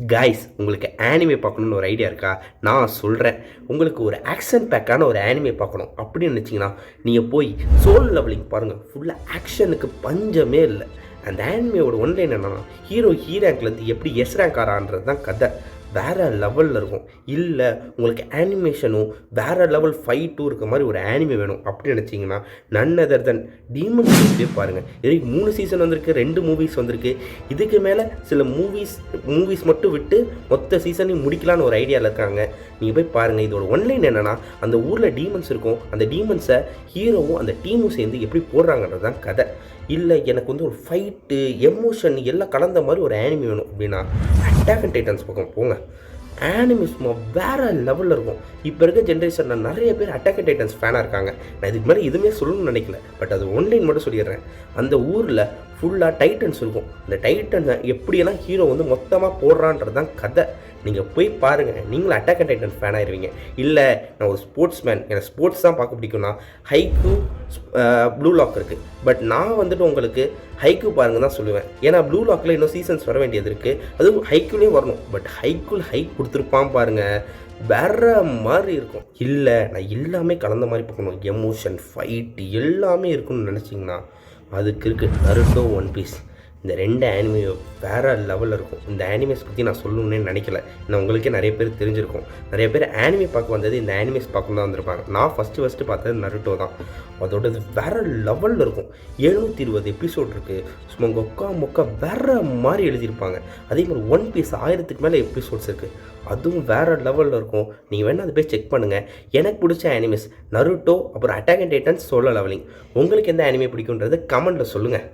Guys, உங்களுக்கு anime பார்க்கணுன்னு ஒரு ஐடியா இருக்கா? நான் சொல்கிறேன். உங்களுக்கு ஒரு ஆக்ஷன் பேக்கான ஒரு ஆனிமே பார்க்கணும் அப்படின்னு நினச்சிங்கன்னா நீங்கள் போய் சோல் லெவலிங் பாருங்கள். ஃபுல்லாக ஆக்ஷனுக்கு பஞ்சமே இல்லை. அந்த ஆனிமையோட ஒன்லைன் என்னன்னா, ஹீரோ ரேங்க்லேருந்து எப்படி ரேங்க் ஆறான்றது தான் கதை. வேறு லெவலில் இருக்கும். இல்லை உங்களுக்கு ஆனிமேஷனும் வேறு லெவல் ஃபைட்டும் இருக்க மாதிரி ஒரு ஆனிமே வேணும் அப்படின்னு நினச்சிங்கன்னா நன் அதர் தென் டீமன் ஸ்லேயர் பாருங்கள். இதுக்கு 3 சீசன் வந்திருக்கு, 2 மூவிஸ் வந்திருக்கு. இதுக்கு மேலே சில மூவிஸ் மட்டும் விட்டு மொத்த சீசனையும் முடிக்கலான்னு ஒரு ஐடியாவில் இருக்காங்க. நீங்கள் போய் பாருங்கள். இதோட ஒன்லைன் என்னென்னா, அந்த ஊரில் டீமன்ஸ் இருக்கும். அந்த டீமன்ஸை ஹீரோவும் அந்த டீமும் சேர்ந்து எப்படி போடுறாங்கன்றது தான் கதை. இல்லை எனக்கு வந்து ஒரு ஃபைட்டு எமோஷன் எல்லாம் கலந்த மாதிரி ஒரு ஆனிமி வேணும் அப்படின்னா அட்டாக் அண்ட் டைட்டன்ஸ் பக்கம் போங்க. ஆனிமி சும்மா வேறு லெவலில் இருக்கும். இப்போ இருக்க ஜென்ரேஷனில் நிறைய பேர் அட்டாக் அண்ட் டைட்டன்ஸ் ஃபேனாக இருக்காங்க. நான் இதுக்கு மேலே எதுவுமே சொல்லணும்னு நினைக்கல. பட் அது ஒன்லைன் மட்டும் சொல்லிடுறேன். அந்த ஊரில் ஃபுல்லாக டைட்டன்ஸ் இருக்கும். அந்த டைட்டன்ஸை எப்படியெல்லாம் ஹீரோ வந்து மொத்தமாக போடுறான்றது தான் கதை. நீங்கள் போய் பாருங்கள். நீங்களும் அட்டாக் அண்ட் டைட்டன் ஃபேன் ஆயிடுவீங்க. இல்லை நான் ஒரு ஸ்போர்ட்ஸ் மேன், எனக்கு ஸ்போர்ட்ஸ் தான் பார்க்க பிடிக்கும்னா ஹைக்கூ ப்ளூ லாக் இருக்குது. பட் நான் வந்துட்டு உங்களுக்கு ஹைக்கூ பாருங்க தான் சொல்லுவேன். ஏன்னா ப்ளூ லாக்கில் இன்னும் சீசன்ஸ் வர வேண்டியது இருக்குது. அதுவும் ஹைக்கூலேயும் வரணும். பட் ஹைக்கூல் ஹைக் கொடுத்துருப்பான் பாருங்கள், வேற மாதிரி இருக்கும். இல்லை நான் எல்லாமே கலந்த மாதிரி பார்க்கணும், எமோஷன் ஃபைட்டு எல்லாமே இருக்குன்னு நினச்சிங்கன்னா அதுக்கு இருக்குது நருட்டோ, ஒன் பீஸ். இந்த 2 ஆனிமே வேறு லெவலில் இருக்கும். இந்த ஆனிமேஸ் பற்றி நான் சொல்லணுன்னே நினைக்கல. ஏன்னா உங்களுக்கே நிறைய பேர் தெரிஞ்சிருக்கும். நிறைய பேர் ஆனிமே பார்க்க வந்தது இந்த ஆனிமேஸ் பார்க்க தான் வந்திருப்பாங்க. நான் ஃபஸ்ட்டு பார்த்தது நருட்டோ தான். அதோடது வேறு லெவலில் இருக்கும். 720 எபிசோட் இருக்குது. சும்மா மொக்கா வேறு மாதிரி எழுதியிருப்பாங்க. அதே மாதிரி ஒன் பீஸ் 1000க்கு மேலே எபிசோட்ஸ் இருக்குது. அதுவும் வேறு லெவலில் இருக்கும். நீங்கள் வேணால் அதை போய் செக் பண்ணுங்கள். எனக்கு பிடிச்ச ஆனிமேஸ் நருட்டோ, அப்புறம் attack and titans, solo leveling. உங்களுக்கு எந்த ஆனிமே பிடிக்குன்றது கமெண்ட்டில் சொல்லுங்கள்.